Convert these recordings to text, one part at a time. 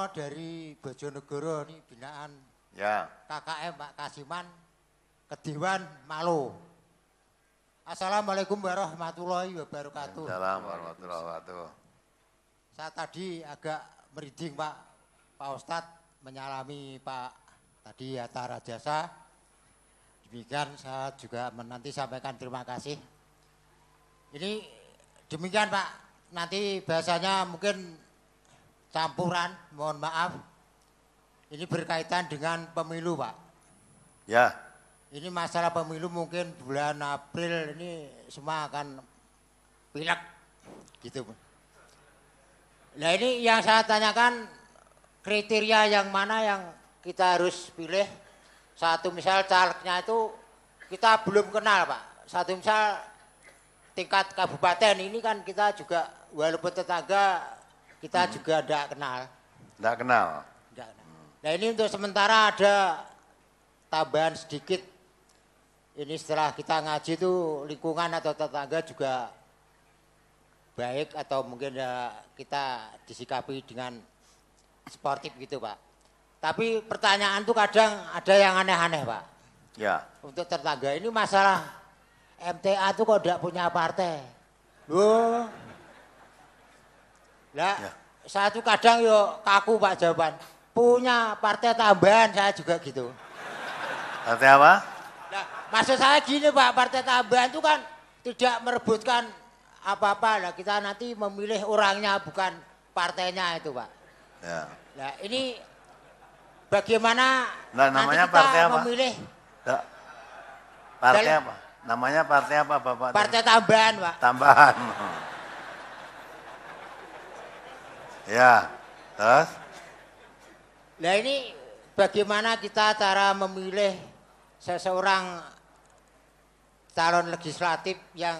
Dari Bojonegoro ini binaan Ya. KKM Pak Kasiman Kediwan Malo. Assalamualaikum warahmatullahi wabarakatuh. Assalamualaikum warahmatullahi wabarakatuh. Saya tadi agak merinding Pak Ustadz menyalami Pak tadi Hatta Rajasa. Demikian saya juga nanti sampaikan terima kasih. Ini demikian Pak, nanti bahasanya mungkin campuran, mohon maaf. Ini berkaitan dengan pemilu Pak. Ya. Ini masalah pemilu mungkin bulan April ini semua akan pilek gitu. Nah ini yang saya tanyakan kriteria yang mana yang kita harus pilih. Satu misal calegnya itu kita belum kenal Pak. Satu misal tingkat kabupaten ini kan kita juga walaupun tetangga kita juga tidak kenal. Tidak kenal. Nah ini untuk sementara ada tambahan sedikit. Ini setelah kita ngaji itu lingkungan atau tetangga juga baik atau mungkin ya kita disikapi dengan sportif gitu Pak. Tapi pertanyaan tuh kadang ada yang aneh-aneh Pak. Ya. Untuk tetangga ini masalah MTA tuh kok tidak punya partai. Loh. Lah, Ya. saya tuh kadang yo kaku Pak jawaban. Punya partai tambahan saya juga gitu. Partai apa? Nah, maksud saya gini Pak, partai tambahan itu kan tidak merebutkan apa-apa. Nah, kita nanti memilih orangnya bukan partainya itu Pak. Ya. Nah, ini bagaimana Nah, namanya nanti kita partai apa? memilih Da- Partai apa? Namanya partai apa Bapak? partai tambahan Pak. Tambahan. Ya. Terus? Nah ini bagaimana kita cara memilih seseorang calon legislatif yang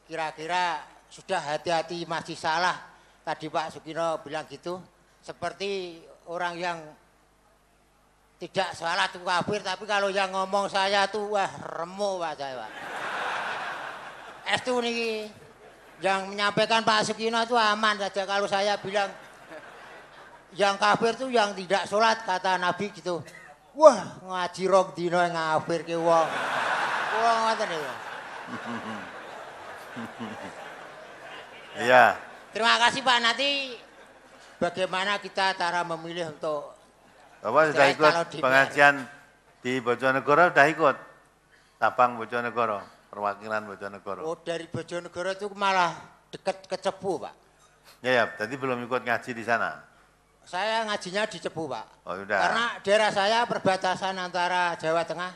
kira-kira sudah hati-hati masih salah. Tadi Pak Sukino bilang gitu. Seperti orang yang tidak salah tuh kafir. Tapi kalau yang ngomong saya tuh wah remo Pak saya Pak. Estu nih yang menyampaikan Pak Sukino itu aman saja. Kalau saya bilang yang kafir tuh yang tidak sholat kata Nabi gitu. Wah ngaji rong dino ngafir ke wong. Wong ngoten ya. Iya. Terima kasih Pak. Nanti bagaimana kita cara memilih untuk Bapak sudah ikut pengajian di Bojonegoro, sudah ikut? Sabang Bojonegoro, perwakilan Bojonegoro. Oh dari Bojonegoro itu malah dekat ke Cepu Pak. Ya, tadi belum ikut ngaji di sana. Saya ngajinya di Cepu Pak. Oh sudah. Karena daerah saya perbatasan antara Jawa Tengah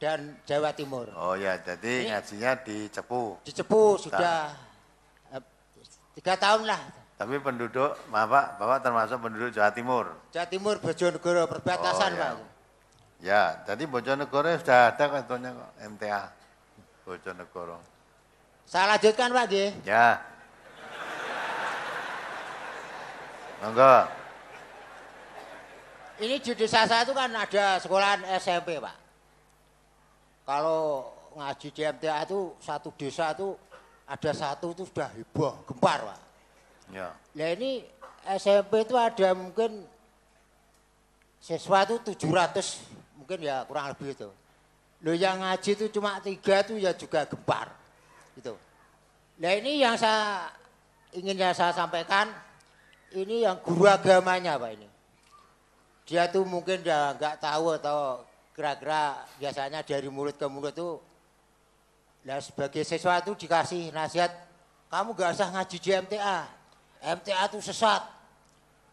dan Jawa Timur. Oh ya, jadi ngajinya di Cepu. Di Cepu sudah 3 tahun lah. Tapi penduduk, maaf Pak, Bapak termasuk penduduk Jawa Timur. Jawa Timur Bojonegoro perbatasan Oh, ya. Pak. Ya, jadi Bojonegoro sudah ada kantornya kok, MTA Bojonegoro. Saya lanjutkan Pak G. Ya. Monggo. Ini di desa saya itu kan ada sekolahan SMP Pak. Kalau ngaji di MTA itu satu desa itu ada satu itu sudah heboh, gempar Pak. Ya. Nah ini SMP itu ada mungkin siswa itu 700 mungkin ya kurang lebih itu. Loh yang ngaji itu cuma 3 itu ya juga gempar. Gitu. Nah ini yang saya sampaikan ini yang guru agamanya Pak ini. Dia tuh mungkin ya nggak tahu atau kira-kira biasanya dari mulut ke mulut tuh. Nah sebagai siswa itu dikasih nasihat, kamu gak usah ngaji di MTA. MTA itu sesat.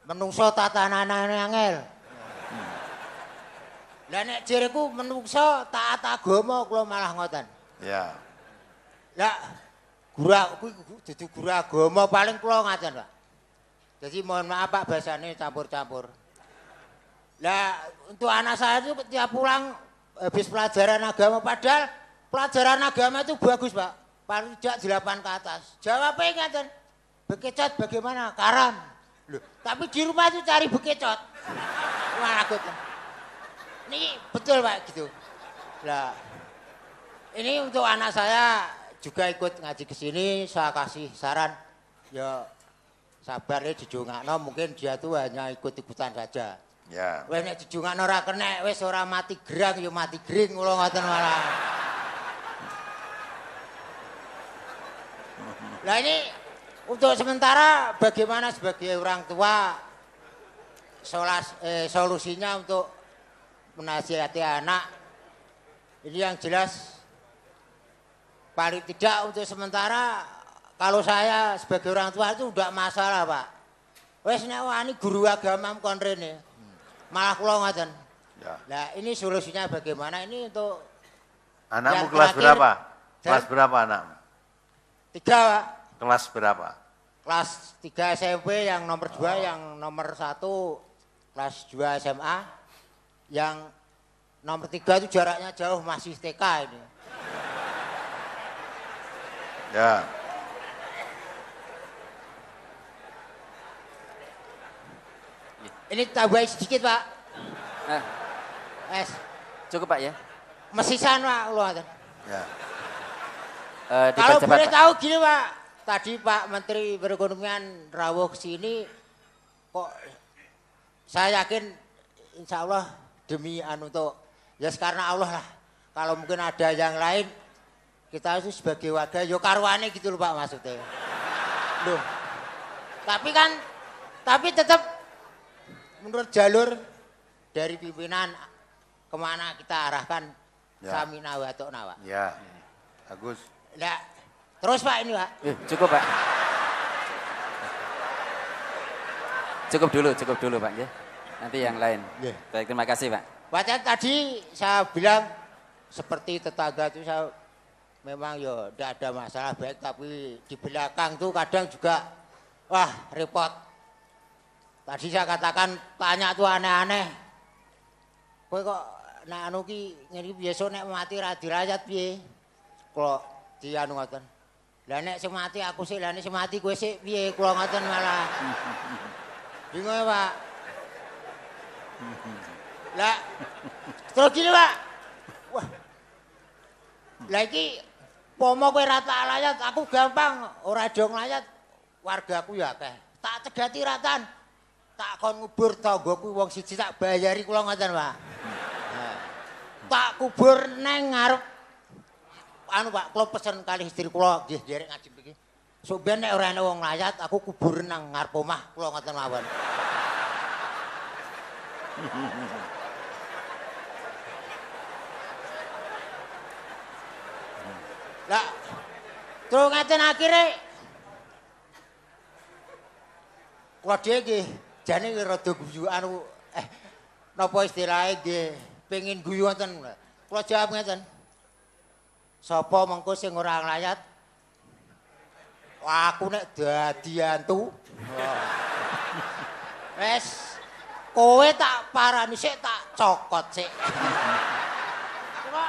Menungso tatanan angel. Lah nek jariku menungso taat agama kula malah ngoten. Ya. Lah guru dudu guru agama paling kula ngaten, Pak. Jadi mohon maaf Pak bahasane campur-campur. Lah untuk anak saya itu tiap pulang habis pelajaran agama padahal pelajaran agama itu bagus Pak. Paling tidak 8 ke atas. Jawabnya ngaten. Bekecot bagaimana? Karam. Loh, tapi di rumah itu cari bekecot. Malah gitu. Ini betul Pak gitu. Lah ini untuk anak saya juga ikut ngaji ke sini, saya kasih saran ya sabar ya dijungakno mungkin dia tuh hanya ikut-ikutan saja. Ya. Wes nek dijungakno ora kena wis ora mati gerang ya mati gring kula ngoten malah. Nah ini untuk sementara bagaimana sebagai orang tua solusinya untuk menasihati anak ini yang jelas paling tidak untuk sementara kalau saya sebagai orang tua itu enggak masalah Pak. Wes nek wani guru agama kon rene. Malah kula ngoten. Ya. Nah, ini solusinya bagaimana ini untuk Anakmu kelas berapa? Kelas berapa anakmu? 3, Pak. Kelas berapa? Kelas 3 SMP yang nomor 2, yang nomor 1 kelas 2 SMA. Yang nomor 3 itu jaraknya jauh masih TK ini. Ya. Ini tambahin sedikit, Pak. Nah, cukup Pak ya. Mesisan, Pak, ngoten. Ya. Kalau boleh tahu gini, Pak. Tadi Pak Menteri Perekonomian rawuh ke sini kok saya yakin insya Allah demi untuk ya karena Allah lah. Kalau mungkin ada yang lain kita itu sebagai warga yo karwane gitu loh Pak maksudnya. Loh. Tapi tetap menurut jalur dari pimpinan kemana kita arahkan ya. Samina wa ta'na Pak. Ya, bagus. Nah, terus Pak ini Pak. Cukup Pak. Cukup dulu Pak ya. Nanti yang lain. Ya. Baik, terima kasih Pak. Padahal tadi saya bilang seperti tetangga itu saya memang ya tidak ada masalah baik tapi di belakang tuh kadang juga wah repot. Tadi saya katakan tanya tuh aneh-aneh. Kowe kok nek anu ki ngene biasa nek mati ra dirayat piye? Kula di anu ngoten. Lah nek sing mati aku sik, lah nek sing mati kowe sik piye? Kula ngoten malah. Bingung ya, Pak. Lah terus gini, Pak. Wah. Lah iki pomo kowe ra tak layat, aku gampang ora do nglayat. Wargaku ya akeh. Tak cegati ratan. Tak kon ngubur tanggoku wong siji tak bayari kula ngoten, Pak. Tak kubur neng ngarep anu Pak, kula pesen kali istri kula nggih nderek ngaji mriki. Sok ben nek ora ana wong layat aku kubur nang ngarep omah kula ngoten mawon. Lah terus ngaten akhire kula dhewe nggih jane rada guyu anu napa istilahé nggih pengin guyu wonten. Kula jawab ngeten. Sapa mengko sing ora nglayat? Wah, aku nek dadi antu. Wes kowe tak parani sik tak cokot sik. Kula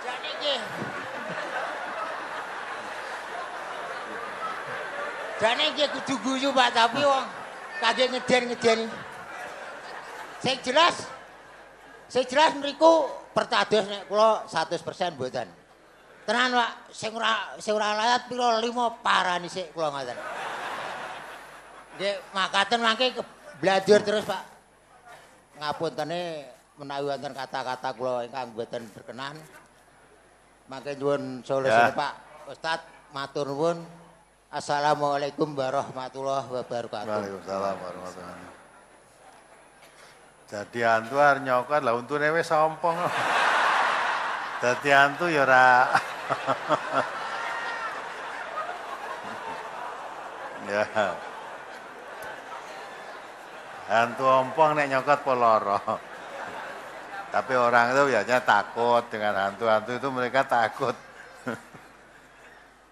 jane nggih. Jane nggih kudu guyu Pak tapi wong kagek ngeden-ngedeni. Sing jelas mriku pertados nek kula 100% mboten. Tenan Pak, sing ora layat pira 5 parani sik kula ngoten. Nggih, makaten mangke belajar terus Pak. Ngapuntene menawi wonten kata-kata kula ingkang mboten berkenan. Mangke nyuwun solusine Pak Ustaz, matur nuwun. Assalamualaikum warahmatullahi wabarakatuh. Waalaikumsalam warahmatullahi wabarakatuh. Jadi antu arep nyokot lah untune wis sompong. Dadi antu ya ora. Ya. Hantu ompong nek nyokot poloro. Tapi orang itu biasanya takut dengan hantu-hantu itu mereka takut.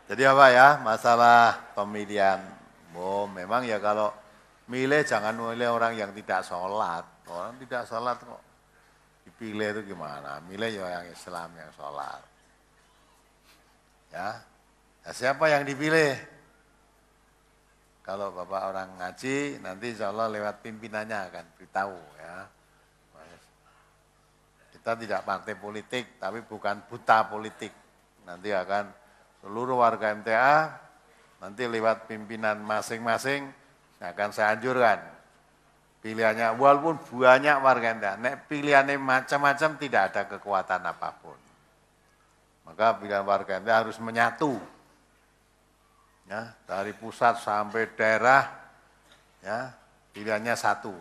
Jadi apa ya masalah pemilihan. Oh, memang ya kalau milih jangan milih orang yang tidak sholat. Orang tidak sholat kok dipilih itu gimana? Milih ya yang Islam yang sholat. Ya, nah, siapa yang dipilih? Kalau Bapak orang ngaji, nanti insya Allah lewat pimpinannya akan beritahu ya. Kita tidak partai politik, tapi bukan buta politik. Nanti akan seluruh warga MTA, nanti lewat pimpinan masing-masing Akan saya anjurkan pilihannya walaupun banyak warga nek pilihannya macam-macam tidak ada kekuatan apapun. Maka pilihan warga harus menyatu. Ya, dari pusat sampai daerah ya, pilihannya satu.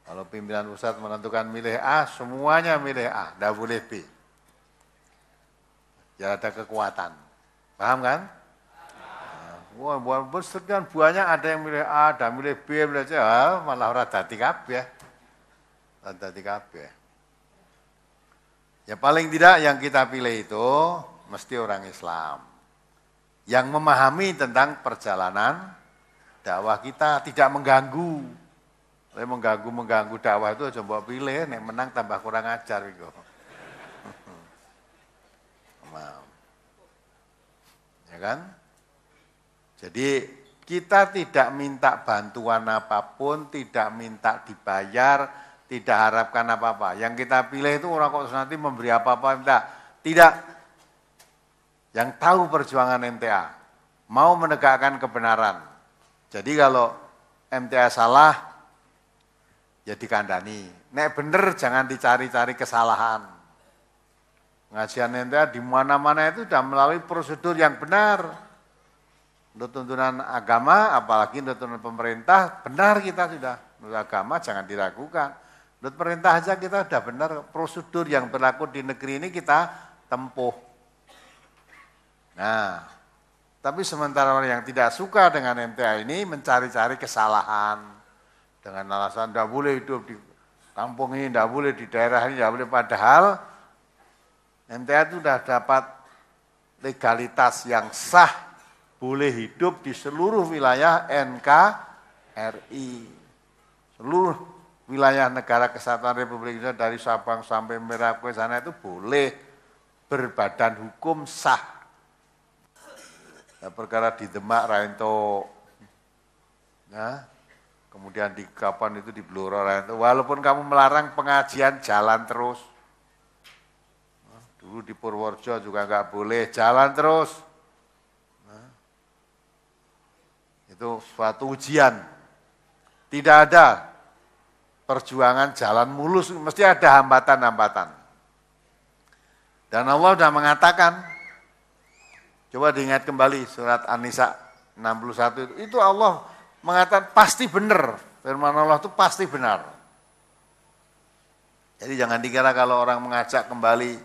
Kalau pimpinan pusat menentukan milih A, semuanya milih A, tidak boleh B. Ya ada kekuatan. Paham kan? Wah, walaupun sekian banyak ada yang milih A, ada milih B, milih C, malah ora dadi kabeh. Ora dadi kabeh. Ya paling tidak yang kita pilih itu mesti orang Islam. Yang memahami tentang perjalanan dakwah kita, tidak mengganggu. Kalau mengganggu dakwah itu aja mbok pilih, nek menang tambah kurang ajar iku. Ya kan? Jadi kita tidak minta bantuan apapun, tidak minta dibayar, tidak harapkan apa-apa. Yang kita pilih itu orang kok nanti memberi apa-apa, tidak. Yang tahu perjuangan MTA, mau menegakkan kebenaran. Jadi kalau MTA salah, ya dikandani. Nek bener jangan dicari-cari kesalahan. Pengajian MTA di mana-mana itu sudah melalui prosedur yang benar. Untuk tuntunan agama, apalagi untuk tuntunan pemerintah, benar kita sudah. Menurut agama jangan diragukan. Menurut perintah aja kita sudah benar. Prosedur yang berlaku di negeri ini kita tempuh. Nah, tapi sementara orang yang tidak suka dengan MTA ini mencari-cari kesalahan. Dengan alasan tidak boleh hidup di kampung ini, tidak boleh di daerah ini, tidak boleh. Padahal MTA itu sudah dapat legalitas yang sah. Boleh hidup di seluruh wilayah NKRI. Seluruh wilayah negara kesatuan Republik Indonesia dari Sabang sampai Merauke sana itu boleh berbadan hukum sah. Nah, perkara di Demak, Rainto, nah, kemudian di kapan itu di Blora, Rainto. Walaupun kamu melarang pengajian, jalan terus. Nah, dulu di Purworejo juga nggak boleh, jalan terus. Itu suatu ujian. Tidak ada perjuangan jalan mulus, mesti ada hambatan-hambatan. Dan Allah sudah mengatakan, coba diingat kembali surat An-Nisa 61 itu Allah mengatakan pasti benar. Firman Allah itu pasti benar. Jadi jangan dikira kalau orang mengajak kembali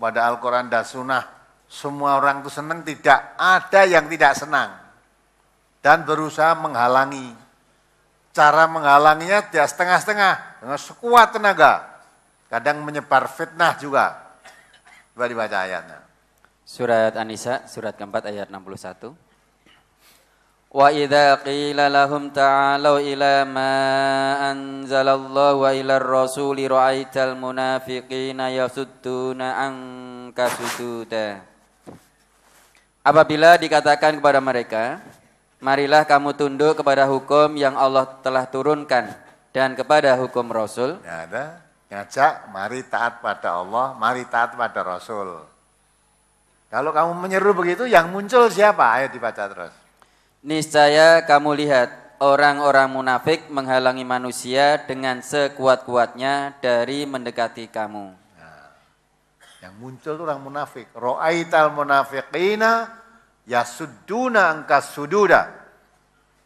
pada Al-Quran dan Sunnah, semua orang itu senang, tidak. Ada yang tidak senang. Dan berusaha menghalangi. Cara menghalanginya tidak setengah-setengah, dengan sekuat tenaga. Kadang menyebar fitnah juga. Coba dibaca ayatnya. Surat An-Nisa, surat keempat ayat 61. Wa idza qila lahum ta'alu ila ma anzalallahu wa ila ar-rasuli ra'aital munafiqina yasudduna anka sududa. Apabila dikatakan kepada mereka, marilah kamu tunduk kepada hukum yang Allah telah turunkan dan kepada hukum Rasul. Ya ada, ngajak, mari taat pada Allah, mari taat pada Rasul. Kalau kamu menyeru begitu, yang muncul siapa? Ayo dibaca terus. Niscaya kamu lihat orang-orang munafik menghalangi manusia dengan sekuat-kuatnya dari mendekati kamu. Nah, yang muncul itu orang munafik. Ra'aital munafiqina yasudduna angka sududa.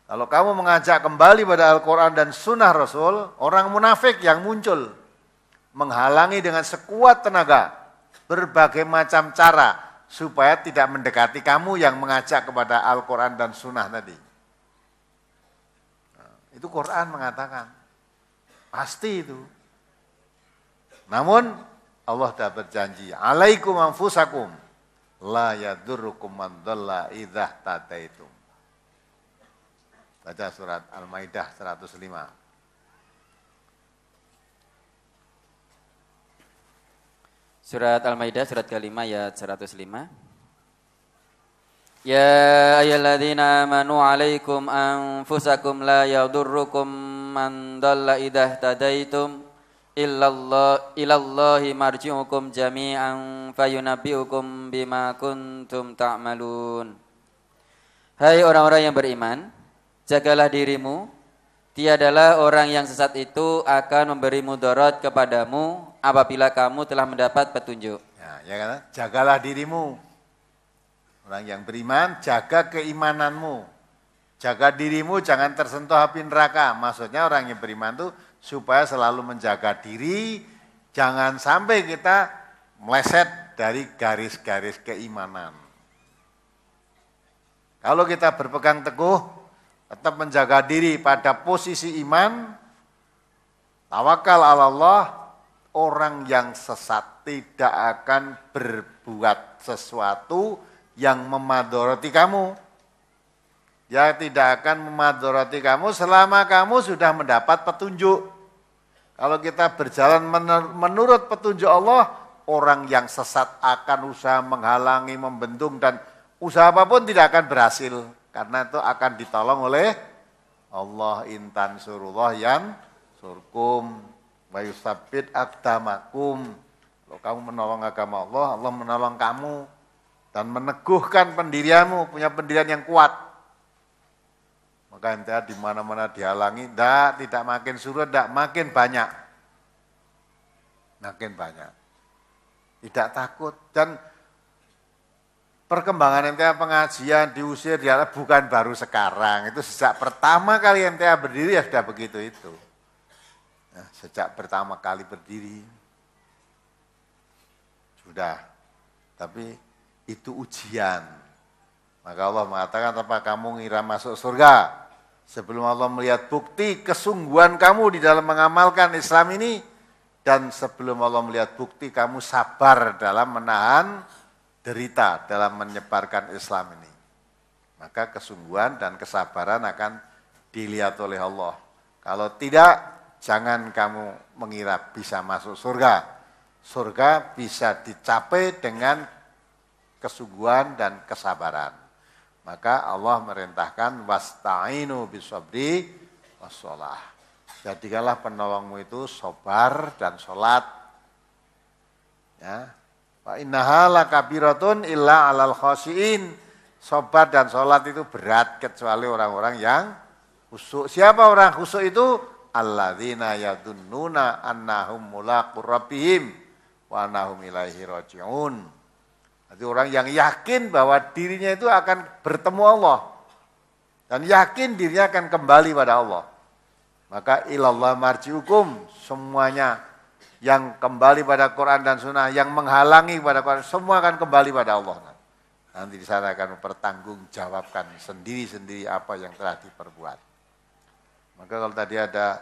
Kalau kamu mengajak kembali pada Al-Quran dan Sunnah Rasul, orang munafik yang muncul menghalangi dengan sekuat tenaga berbagai macam cara supaya tidak mendekati kamu yang mengajak kepada Al-Quran dan Sunnah tadi. Nah, itu Quran mengatakan, pasti itu. Namun Allah sudah berjanji, alaikum anfusakum la yadurrukum man dhalla idza tadaitum. Baca surat Al-Maidah 105. Surat Al-Maidah surat ke-5 ayat 105. Ya ayyuhalladzina amanu alaikum anfusakum la yadurrukum man dhalla idza tadaitum ilallahi marji'ukum jami'an fayunabbi'ukum bima kuntum ta'malun. Hai orang-orang yang beriman, jagalah dirimu, tiadalah orang yang sesat itu akan memberi mudarat kepadamu apabila kamu telah mendapat petunjuk. Ya kan? Jagalah dirimu. Orang yang beriman, jaga keimananmu. Jaga dirimu, jangan tersentuh api neraka. Maksudnya orang yang beriman itu supaya selalu menjaga diri, jangan sampai kita meleset dari garis-garis keimanan. Kalau kita berpegang teguh, tetap menjaga diri pada posisi iman, tawakal ala Allah, orang yang sesat tidak akan berbuat sesuatu yang memadoroti kamu. Dia tidak akan memadoroti kamu selama kamu sudah mendapat petunjuk. Kalau kita berjalan menurut petunjuk Allah, orang yang sesat akan usaha menghalangi, membendung, dan usaha apapun tidak akan berhasil. Karena itu akan ditolong oleh Allah. Intan surullah yan surkum wa yusabbit aqdamakum. Kalau kamu menolong agama Allah, Allah menolong kamu dan meneguhkan pendirianmu, punya pendirian yang kuat. Maka MTA di mana-mana dihalangi, tidak makin surut, tidak makin banyak. Makin banyak. Tidak takut. Dan perkembangan MTA pengajian diusir, bukan baru sekarang. Itu sejak pertama kali MTA berdiri ya sudah begitu itu. Nah, sejak pertama kali berdiri. Sudah. Tapi itu ujian. Maka Allah mengatakan, apa kamu ngira masuk surga? Sebelum Allah melihat bukti kesungguhan kamu di dalam mengamalkan Islam ini, dan sebelum Allah melihat bukti kamu sabar dalam menahan derita, dalam menyebarkan Islam ini. Maka kesungguhan dan kesabaran akan dilihat oleh Allah. Kalau tidak, jangan kamu mengira bisa masuk surga. Surga bisa dicapai dengan kesungguhan dan kesabaran. Maka Allah merintahkan wasta'inu bisabri wassalah. Jadikanlah penolongmu itu sabar dan sholat. Ya. Fa innaha lakabiratun illa 'alal khashiin. Sabar dan sholat itu berat kecuali orang-orang yang khusyuk. Siapa orang khusyuk itu? Alladzina yadunnuna annahum mulaqur rabbihim wa annahum ilaihi raji'un. Jadi orang yang yakin bahwa dirinya itu akan bertemu Allah. Dan yakin dirinya akan kembali pada Allah. Maka ilallah marji'ukum, semuanya yang kembali pada Quran dan Sunnah, yang menghalangi pada Quran, semua akan kembali pada Allah. Nanti di sana akan mempertanggungjawabkan sendiri-sendiri apa yang telah diperbuat. Maka kalau tadi ada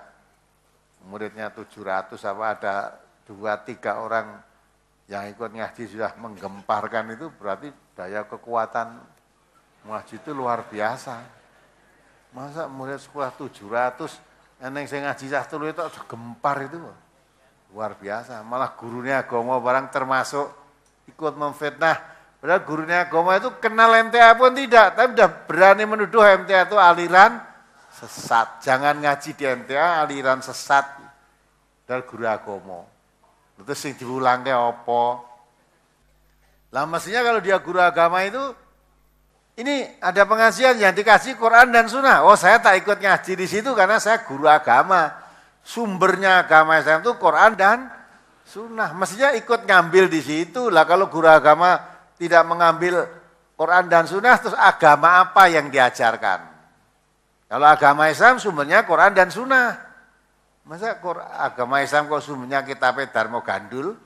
muridnya 700, ada 2-3 orang yang ikut ngaji sudah menggemparkan, itu berarti daya kekuatan ngaji itu luar biasa. Masa murid sekolah 700, yang saya ngaji satu itu gempar itu luar biasa. Malah gurunya agama barang termasuk ikut memfitnah. Padahal gurunya agama itu kenal MTA pun tidak, tapi sudah berani menuduh MTA itu aliran sesat. Jangan ngaji di MTA aliran sesat dari guru agama. Itu sing diulangke apa? Lah mestinya kalau dia guru agama itu, ini ada pengajian yang dikasih Quran dan Sunnah. Oh, saya tak ikut ngaji di situ karena saya guru agama. Sumbernya agama Islam itu Quran dan Sunnah. Mestinya ikut ngambil di situ. Lah kalau guru agama tidak mengambil Quran dan Sunnah, terus agama apa yang diajarkan? Kalau agama Islam sumbernya Quran dan Sunnah. Masa agama Islam kok sumbernya kitabnya Dharma Gandul?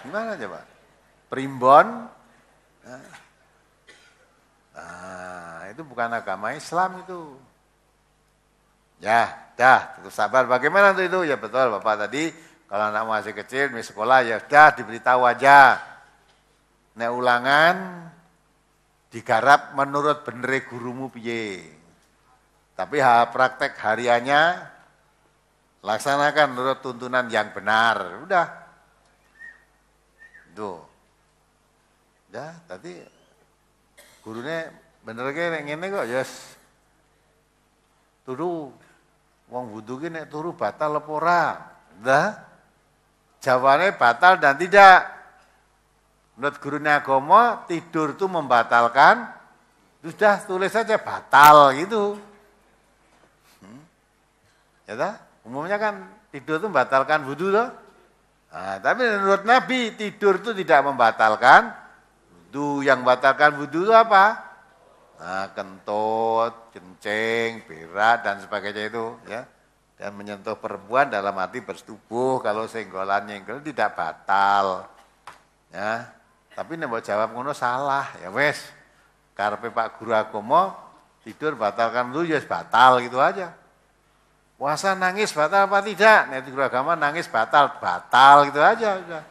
Gimana coba? Primbon? Nah, itu bukan agama Islam itu. Ya, dah, terus sabar. Bagaimana tuh itu? Ya betul Bapak tadi, kalau anak masih kecil, di sekolah ya dah diberitahu aja. Nek ulangan, digarap menurut bener gurumu piye. Tapi praktek hariannya, laksanakan menurut tuntunan yang benar. Udah. Tuh. Ya, tadi gurunya bener kayak ngene kok, yes. Turu wong wudu ki nek turu batal apa ora? Dah. Jawabannya batal dan tidak. Menurut gurunya agama, tidur itu membatalkan. Sudah tulis saja batal gitu. Ya toh? Umumnya kan tidur itu membatalkan wudhu toh. Nah, tapi menurut Nabi tidur itu tidak membatalkan wudhu. Yang membatalkan wudhu itu apa? Nah, kentut, kencing, berak dan sebagainya itu ya. Dan menyentuh perempuan dalam arti bersetubuh, kalau senggolan nyenggol tidak batal. Ya. Tapi nek mbok jawab ngono salah, ya wes. Karepe Pak Guru Agama tidur batalkan wudhu ya batal gitu aja. Puasa nangis batal apa tidak? Nek guru agama nangis batal gitu aja udah.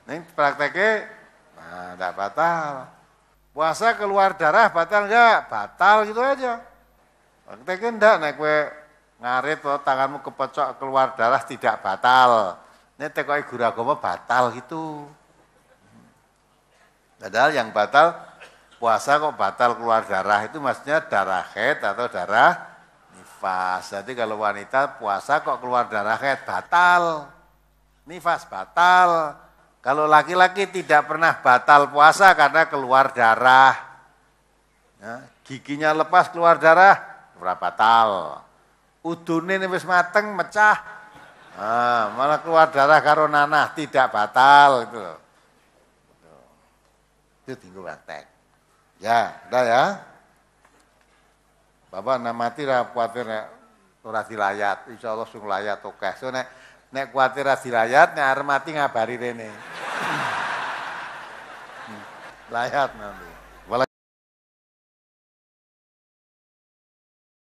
Ning prakteknya nah enggak batal. Puasa keluar darah batal enggak? Batal gitu aja. Prakteknya enggak nek kowe ngarit atau tanganmu kepecok keluar darah tidak batal. Nek tekoke guru agama batal gitu. Padahal yang batal puasa kok batal keluar darah itu maksudnya darah haid atau darah nifas. Jadi kalau wanita puasa kok keluar darah haid batal. Nifas batal. Kalau laki-laki tidak pernah batal puasa karena keluar darah. Ya, giginya lepas keluar darah, ora batal. Udune wis mateng mecah. Nah, malah keluar darah karo nanah tidak batal gitu loh. Itu tinggal praktek. Ya, udah ya. Bapak nak mati ra kuwatir nek ora dilayat, insyaallah sing layat akeh. So nek kuwatir ra dilayat nek arep mati ngabari rene. Layat nanti.